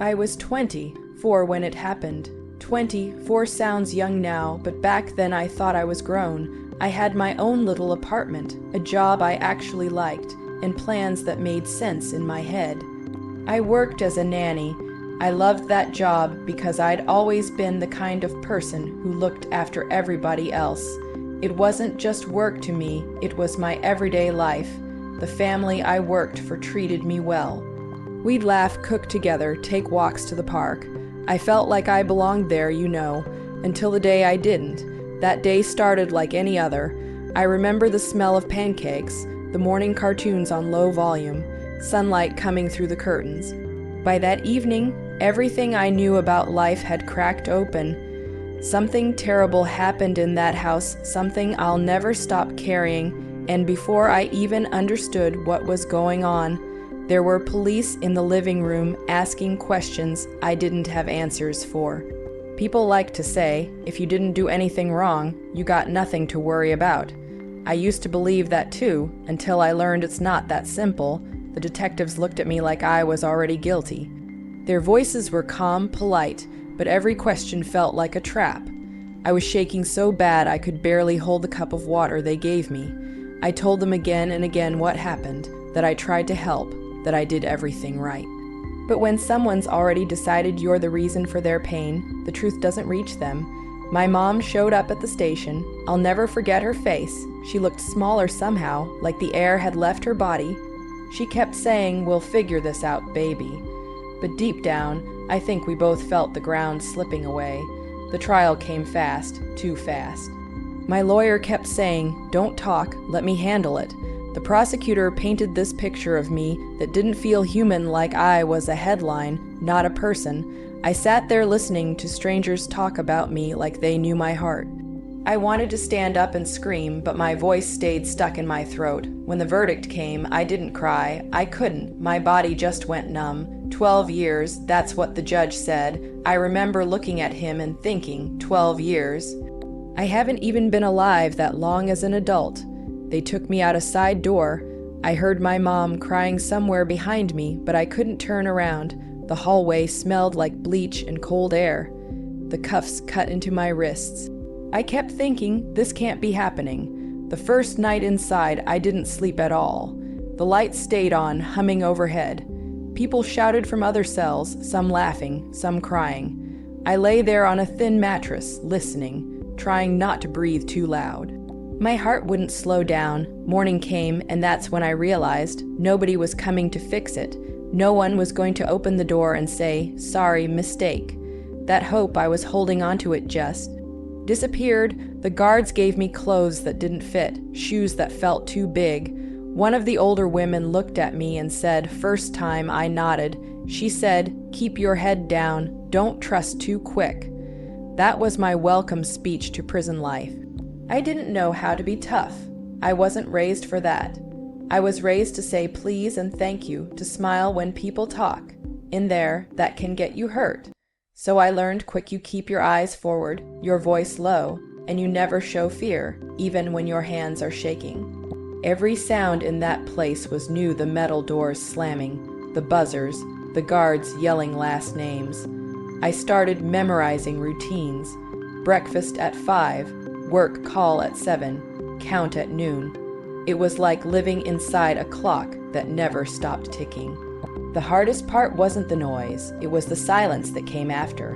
I was 24 when it happened. 24 sounds young now, but back then I thought I was grown. I had my own little apartment, a job I actually liked, and plans that made sense in my head. I worked as a nanny. I loved that job because I'd always been the kind of person who looked after everybody else. It wasn't just work to me, it was my everyday life. The family I worked for treated me well. We'd laugh, cook together, take walks to the park. I felt like I belonged there, until the day I didn't. That day started like any other. I remember the smell of pancakes, the morning cartoons on low volume, sunlight coming through the curtains. By that evening, everything I knew about life had cracked open. Something terrible happened in that house, something I'll never stop carrying, and before I even understood what was going on, there were police in the living room asking questions I didn't have answers for. People like to say, if you didn't do anything wrong, you got nothing to worry about. I used to believe that too, until I learned it's not that simple. The detectives looked at me like I was already guilty. Their voices were calm, polite, but every question felt like a trap. I was shaking so bad I could barely hold the cup of water they gave me. I told them again and again what happened, that I tried to help, that I did everything right. But when someone's already decided you're the reason for their pain, the truth doesn't reach them. My mom showed up at the station. I'll never forget her face. She looked smaller somehow, like the air had left her body. She kept saying, "We'll figure this out, baby." But deep down, I think we both felt the ground slipping away. The trial came fast, too fast. My lawyer kept saying, "Don't talk, let me handle it." The prosecutor painted this picture of me that didn't feel human, like I was a headline, not a person. I sat there listening to strangers talk about me like they knew my heart. I wanted to stand up and scream, but my voice stayed stuck in my throat. When the verdict came, I didn't cry. I couldn't. My body just went numb. 12 years, that's what the judge said. I remember looking at him and thinking, 12 years. I haven't even been alive that long as an adult. They took me out a side door. I heard my mom crying somewhere behind me, but I couldn't turn around. The hallway smelled like bleach and cold air. The cuffs cut into my wrists. I kept thinking, this can't be happening. The first night inside, I didn't sleep at all. The lights stayed on, humming overhead. People shouted from other cells, some laughing, some crying. I lay there on a thin mattress, listening, trying not to breathe too loud. My heart wouldn't slow down. Morning came, and that's when I realized nobody was coming to fix it. No one was going to open the door and say, "Sorry, mistake." That hope I was holding onto it just disappeared. The guards gave me clothes that didn't fit, shoes that felt too big. One of the older women looked at me and said, first time I nodded, she said, "Keep your head down, don't trust too quick." That was my welcome speech to prison life. I didn't know how to be tough. I wasn't raised for that. I was raised to say please and thank you, to smile when people talk. In there, that can get you hurt. So I learned quick, you keep your eyes forward, your voice low, and you never show fear, even when your hands are shaking. Every sound in that place was new, the metal doors slamming, the buzzers, the guards yelling last names. I started memorizing routines. Breakfast at 5, work call at 7, count at noon. It was like living inside a clock that never stopped ticking. The hardest part wasn't the noise, it was the silence that came after.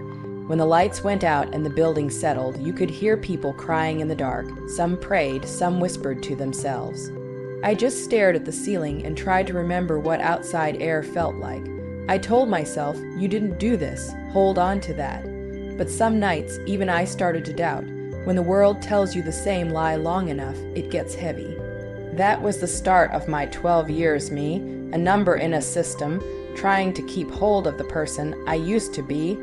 When the lights went out and the building settled, you could hear people crying in the dark. Some prayed, some whispered to themselves. I just stared at the ceiling and tried to remember what outside air felt like. I told myself, you didn't do this, hold on to that. But some nights, even I started to doubt. When the world tells you the same lie long enough, it gets heavy. That was the start of my 12 years, me, a number in a system, trying to keep hold of the person I used to be.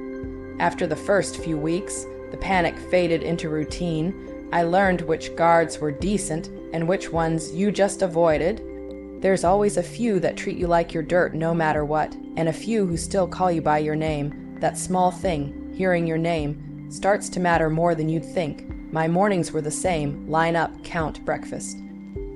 After the first few weeks, the panic faded into routine. I learned which guards were decent and which ones you just avoided. There's always a few that treat you like you're dirt no matter what, and a few who still call you by your name. That small thing, hearing your name, starts to matter more than you'd think. My mornings were the same, line up, count, breakfast.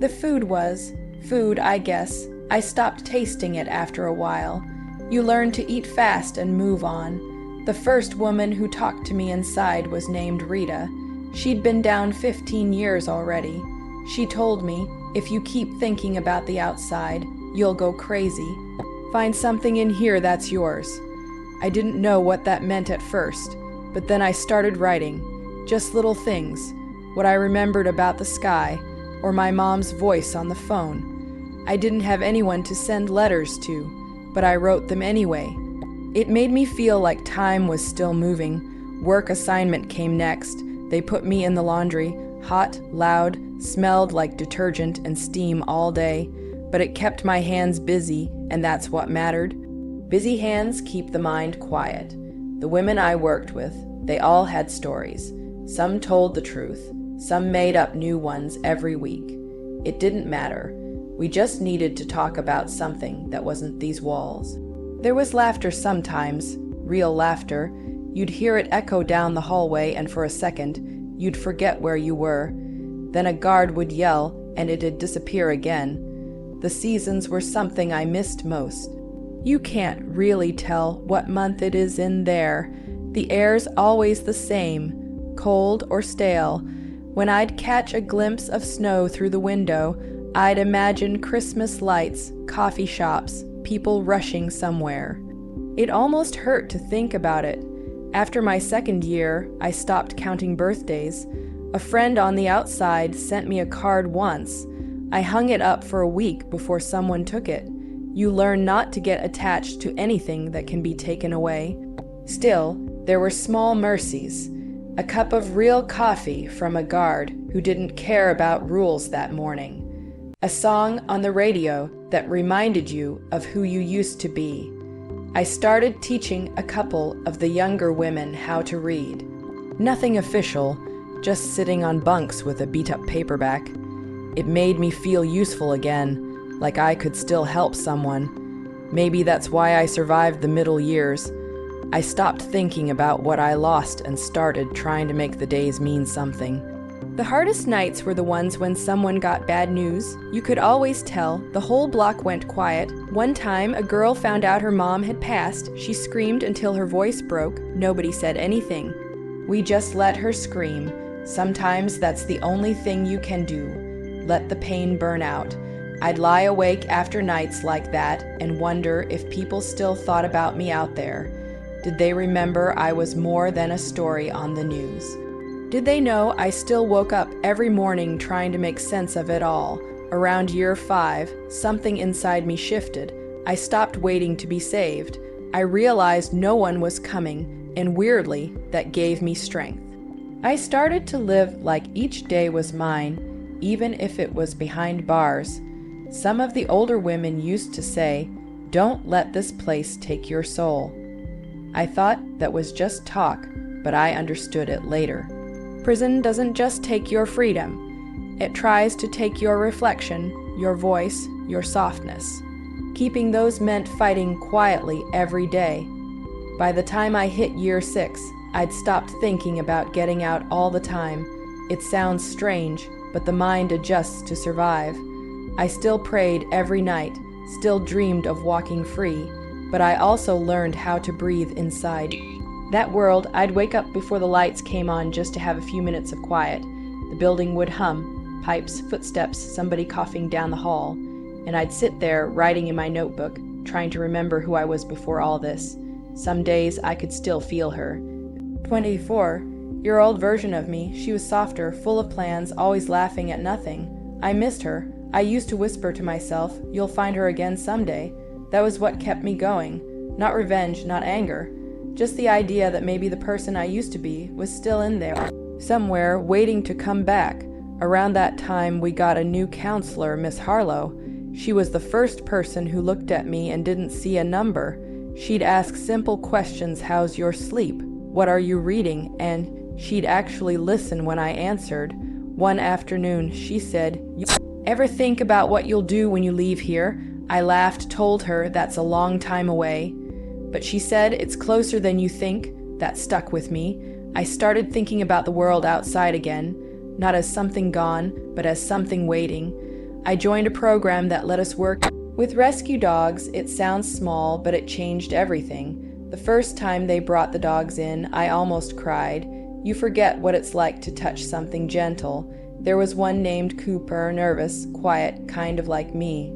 The food was food, I guess. I stopped tasting it after a while. You learn to eat fast and move on. The first woman who talked to me inside was named Rita. She'd been down 15 years already. She told me, if you keep thinking about the outside, you'll go crazy. Find something in here that's yours. I didn't know what that meant at first, but then I started writing. Just little things, what I remembered about the sky, or my mom's voice on the phone. I didn't have anyone to send letters to, but I wrote them anyway. It made me feel like time was still moving. Work assignment came next. They put me in the laundry, hot, loud, smelled like detergent and steam all day, but it kept my hands busy, and that's what mattered. Busy hands keep the mind quiet. The women I worked with, they all had stories. Some told the truth. Some made up new ones every week. It didn't matter. We just needed to talk about something that wasn't these walls. There was laughter sometimes, real laughter. You'd hear it echo down the hallway, and for a second, you'd forget where you were. Then a guard would yell, and it'd disappear again. The seasons were something I missed most. You can't really tell what month it is in there. The air's always the same, cold or stale. When I'd catch a glimpse of snow through the window, I'd imagine Christmas lights, coffee shops, people rushing somewhere. It almost hurt to think about it. After my second year, I stopped counting birthdays. A friend on the outside sent me a card once. I hung it up for a week before someone took it. You learn not to get attached to anything that can be taken away. Still, there were small mercies. A cup of real coffee from a guard who didn't care about rules that morning. A song on the radio that reminded you of who you used to be. I started teaching a couple of the younger women how to read. Nothing official, just sitting on bunks with a beat-up paperback. It made me feel useful again, like I could still help someone. Maybe that's why I survived the middle years. I stopped thinking about what I lost and started trying to make the days mean something. The hardest nights were the ones when someone got bad news. You could always tell. The whole block went quiet. One time, a girl found out her mom had passed. She screamed until her voice broke. Nobody said anything. We just let her scream. Sometimes that's the only thing you can do. Let the pain burn out. I'd lie awake after nights like that and wonder if people still thought about me out there. Did they remember I was more than a story on the news? Did they know I still woke up every morning trying to make sense of it all? Around year 5, something inside me shifted. I stopped waiting to be saved. I realized no one was coming, and weirdly, that gave me strength. I started to live like each day was mine, even if it was behind bars. Some of the older women used to say, "Don't let this place take your soul." I thought that was just talk, but I understood it later. Prison doesn't just take your freedom. It tries to take your reflection, your voice, your softness. Keeping those meant fighting quietly every day. By the time I hit year 6, I'd stopped thinking about getting out all the time. It sounds strange, but the mind adjusts to survive. I still prayed every night, still dreamed of walking free, but I also learned how to breathe inside. That world, I'd wake up before the lights came on just to have a few minutes of quiet. The building would hum, pipes, footsteps, somebody coughing down the hall, and I'd sit there writing in my notebook, trying to remember who I was before all this. Some days I could still feel her. 24-year-old version of me, she was softer, full of plans, always laughing at nothing. I missed her. I used to whisper to myself, "You'll find her again someday." That was what kept me going. Not revenge, not anger. Just the idea that maybe the person I used to be was still in there, somewhere waiting to come back. Around that time, we got a new counselor, Miss Harlow. She was the first person who looked at me and didn't see a number. She'd ask simple questions, "How's your sleep? What are you reading?" And she'd actually listen when I answered. One afternoon, she said, "You ever think about what you'll do when you leave here?" I laughed, told her that's a long time away. But she said, "It's closer than you think." That stuck with me. I started thinking about the world outside again, not as something gone, but as something waiting. I joined a program that let us work With rescue dogs, it sounds small, but it changed everything. The first time they brought the dogs in, I almost cried. You forget what it's like to touch something gentle. There was one named Cooper, nervous, quiet, kind of like me.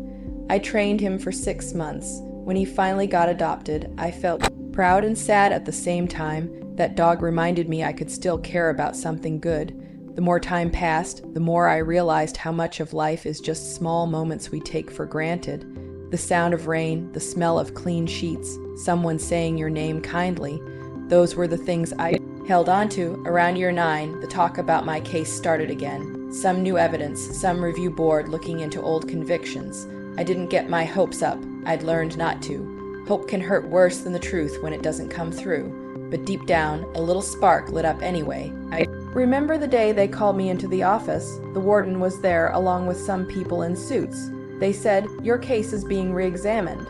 I trained him for 6 months. When he finally got adopted, I felt proud and sad at the same time. That dog reminded me I could still care about something good. The more time passed, the more I realized how much of life is just small moments we take for granted. The sound of rain, the smell of clean sheets, someone saying your name kindly. Those were the things I held on to. Around year 9, the talk about my case started again. Some new evidence, some review board looking into old convictions. I didn't get my hopes up. I'd learned not to. Hope can hurt worse than the truth when it doesn't come through. But deep down, a little spark lit up anyway. I remember the day they called me into the office. The warden was there along with some people in suits. They said, "Your case is being re-examined."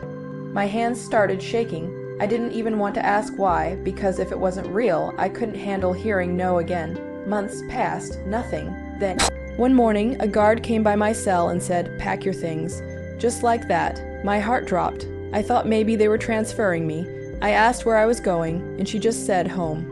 My hands started shaking. I didn't even want to ask why, because if it wasn't real, I couldn't handle hearing no again. Months passed, nothing. Then, one morning, a guard came by my cell and said, "Pack your things." Just like that, my heart dropped. I thought maybe they were transferring me. I asked where I was going, and she just said home.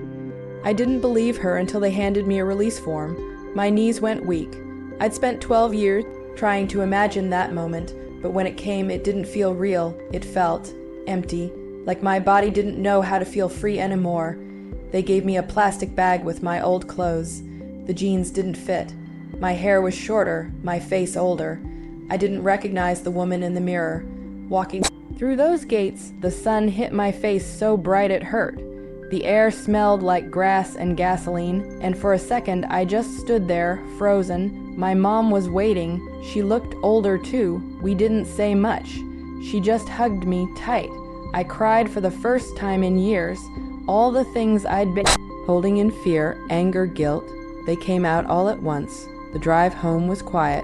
I didn't believe her until they handed me a release form. My knees went weak. I'd spent 12 years trying to imagine that moment, but when it came, it didn't feel real. It felt empty, like my body didn't know how to feel free anymore. They gave me a plastic bag with my old clothes. The jeans didn't fit. My hair was shorter, my face older. I didn't recognize the woman in the mirror. Walking through those gates, the sun hit my face so bright it hurt. The air smelled like grass and gasoline, and for a second I just stood there, frozen. My mom was waiting. She looked older too. We didn't say much. She just hugged me tight. I cried for the first time in years. All the things I'd been holding in fear, anger, guilt, they came out all at once. The drive home was quiet.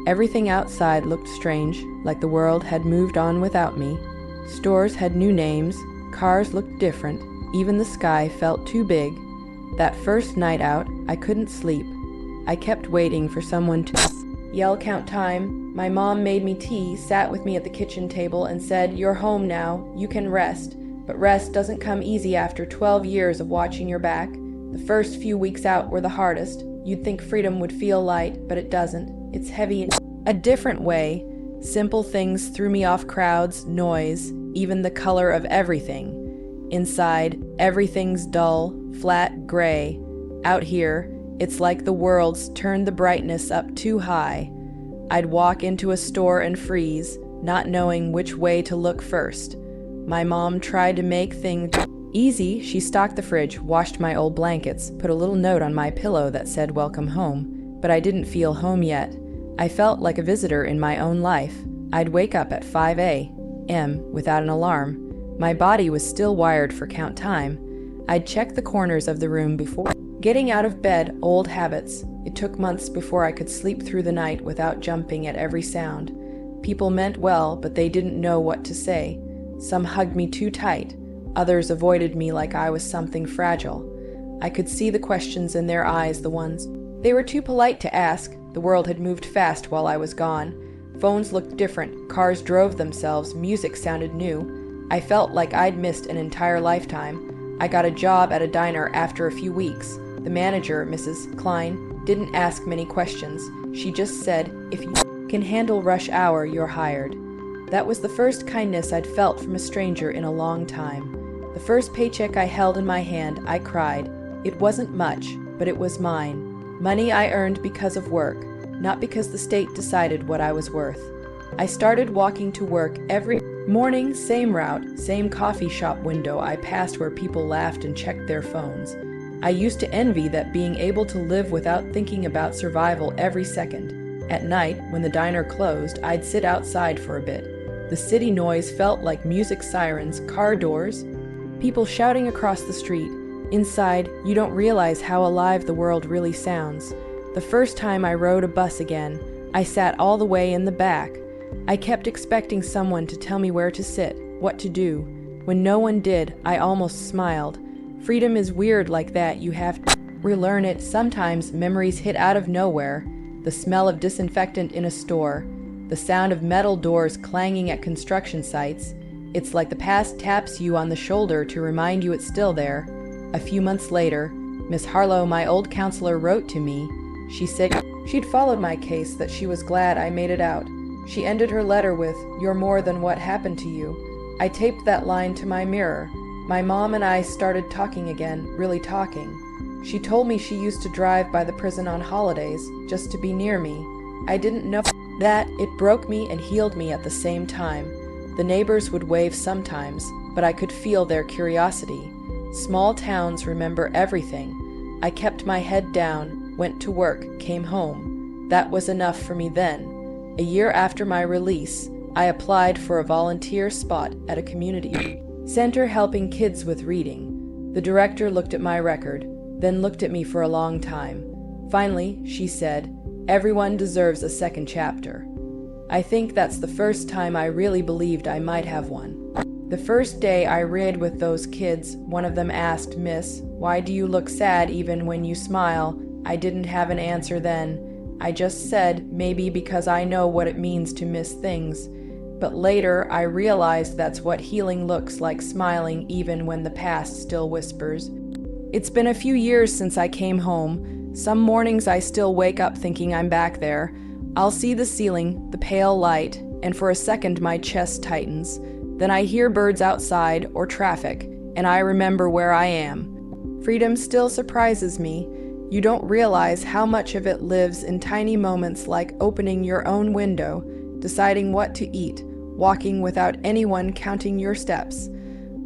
Everything outside looked strange, like the world had moved on without me. Stores had new names. Cars looked different. Even the sky felt too big. That first night out, I couldn't sleep. I kept waiting for someone to yell count time. My mom made me tea, sat with me at the kitchen table, and said, "You're home now. You can rest." But rest doesn't come easy after 12 years of watching your back. The first few weeks out were the hardest. You'd think freedom would feel light, but it doesn't. It's heavy in a different way. Simple things threw me off: crowds, noise, even the color of everything. Inside, everything's dull, flat, gray. Out here, it's like the world's turned the brightness up too high. I'd walk into a store and freeze, not knowing which way to look first. My mom tried to make things easy. She stocked the fridge, washed my old blankets, put a little note on my pillow that said "Welcome home." But I didn't feel home yet. I felt like a visitor in my own life. I'd wake up at 5 a.m. without an alarm. My body was still wired for count time. I'd check the corners of the room before getting out of bed, old habits. It took months before I could sleep through the night without jumping at every sound. People meant well, but they didn't know what to say. Some hugged me too tight. Others avoided me like I was something fragile. I could see the questions in their eyes, the ones they were too polite to ask. The world had moved fast while I was gone. Phones looked different. Cars drove themselves. Music sounded new. I felt like I'd missed an entire lifetime. I got a job at a diner after a few weeks. The manager, Mrs. Klein, didn't ask many questions. She just said, "If you can handle rush hour, you're hired." That was the first kindness I'd felt from a stranger in a long time. The first paycheck I held in my hand, I cried. It wasn't much, but it was mine. Money I earned because of work, not because the state decided what I was worth. I started walking to work every morning, same route, same coffee shop window I passed where people laughed and checked their phones. I used to envy that, being able to live without thinking about survival every second. At night, when the diner closed, I'd sit outside for a bit. The city noise felt like music, sirens, car doors, people shouting across the street. Inside, you don't realize how alive the world really sounds. The first time I rode a bus again, I sat all the way in the back. I kept expecting someone to tell me where to sit, what to do. When no one did, I almost smiled. Freedom is weird like that. You have to relearn it. Sometimes memories hit out of nowhere. The smell of disinfectant in a store. The sound of metal doors clanging at construction sites. It's like the past taps you on the shoulder to remind you it's still there. A few months later, Miss Harlow, my old counselor, wrote to me. She said she'd followed my case, that she was glad I made it out. She ended her letter with, "You're more than what happened to you." I taped that line to my mirror. My mom and I started talking again, really talking. She told me she used to drive by the prison on holidays, just to be near me. I didn't know that. It broke me and healed me at the same time. The neighbors would wave sometimes, but I could feel their curiosity. Small towns remember everything. I kept my head down, went to work, came home. That was enough for me then. A year after my release, I applied for a volunteer spot at a community center helping kids with reading. The director looked at my record, then looked at me for a long time. Finally, she said, "Everyone deserves a second chapter." I think that's the first time I really believed I might have one. The first day I read with those kids, one of them asked, "Miss, why do you look sad even when you smile?" I didn't have an answer then. I just said, maybe because I know what it means to miss things. But later I realized that's what healing looks like, smiling even when the past still whispers. It's been a few years since I came home. Some mornings I still wake up thinking I'm back there. I'll see the ceiling, the pale light, and for a second my chest tightens. Then I hear birds outside or traffic, and I remember where I am. Freedom still surprises me. You don't realize how much of it lives in tiny moments like opening your own window, deciding what to eat, walking without anyone counting your steps.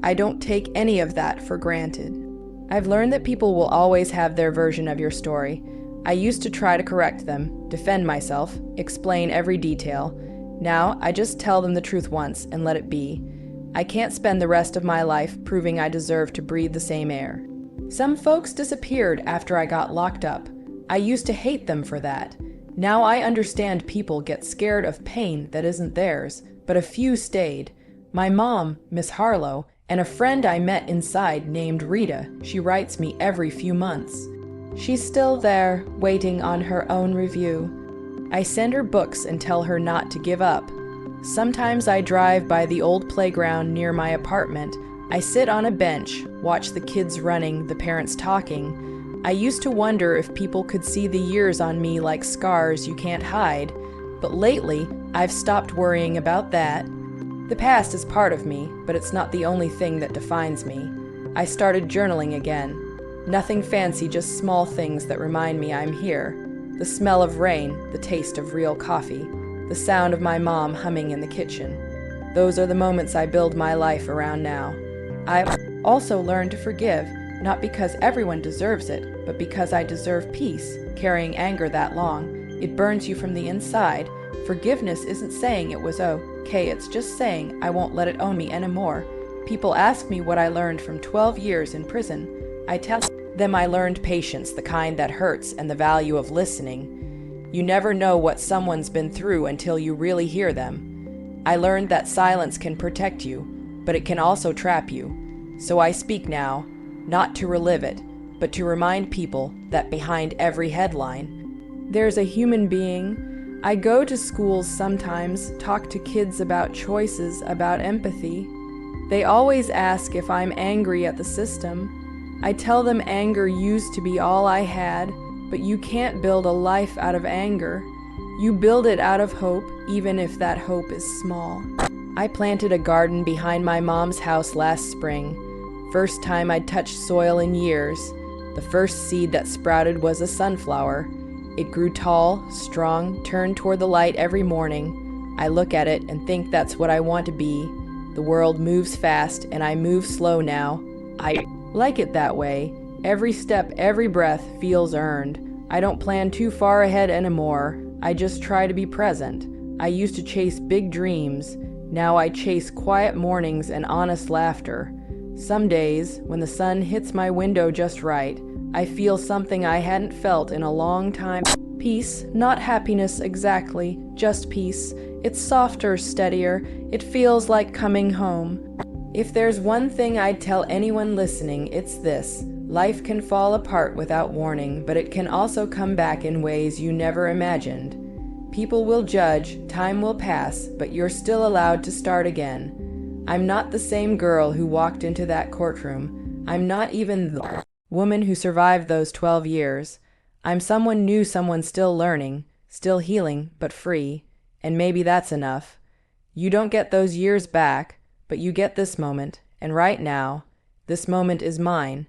I don't take any of that for granted. I've learned that people will always have their version of your story. I used to try to correct them, defend myself, explain every detail. Now I just tell them the truth once and let it be. I can't spend the rest of my life proving I deserve to breathe the same air. Some folks disappeared after I got locked up. I used to hate them for that. Now I understand people get scared of pain that isn't theirs, but a few stayed. My mom, Miss Harlow, and a friend I met inside named Rita. She writes me every few months. She's still there, waiting on her own review. I send her books and tell her not to give up. Sometimes I drive by the old playground near my apartment. I sit on a bench, watch the kids running, the parents talking. I used to wonder if people could see the years on me like scars you can't hide, but lately I've stopped worrying about that. The past is part of me, but it's not the only thing that defines me. I started journaling again. Nothing fancy, just small things that remind me I'm here. The smell of rain, the taste of real coffee, the sound of my mom humming in the kitchen. Those are the moments I build my life around now. I've also learned to forgive, not because everyone deserves it, but because I deserve peace. Carrying anger that long, it burns you from the inside. Forgiveness isn't saying it was okay, it's just saying I won't let it own me anymore. People ask me what I learned from 12 years in prison. I tell them I learned patience, the kind that hurts, and the value of listening. You never know what someone's been through until you really hear them. I learned that silence can protect you, but it can also trap you. So I speak now, not to relive it, but to remind people that behind every headline, there's a human being. I go to schools sometimes, talk to kids about choices, about empathy. They always ask if I'm angry at the system. I tell them anger used to be all I had, but you can't build a life out of anger. You build it out of hope, even if that hope is small. I planted a garden behind my mom's house last spring. First time I'd touched soil in years. The first seed that sprouted was a sunflower. It grew tall, strong, turned toward the light every morning. I look at it and think that's what I want to be. The world moves fast, and I move slow now. I like it that way. Every step, every breath feels earned. I don't plan too far ahead anymore. I just try to be present. I used to chase big dreams. Now I chase quiet mornings and honest laughter. Some days, when the sun hits my window just right, I feel something I hadn't felt in a long time. Peace, not happiness exactly, just peace. It's softer, steadier. It feels like coming home. If there's one thing I'd tell anyone listening, it's this. Life can fall apart without warning, but it can also come back in ways you never imagined. People will judge, time will pass, but you're still allowed to start again. I'm not the same girl who walked into that courtroom. I'm not even the woman who survived those 12 years. I'm someone new, someone still learning, still healing, but free. And maybe that's enough. You don't get those years back, but you get this moment, and right now, this moment is mine.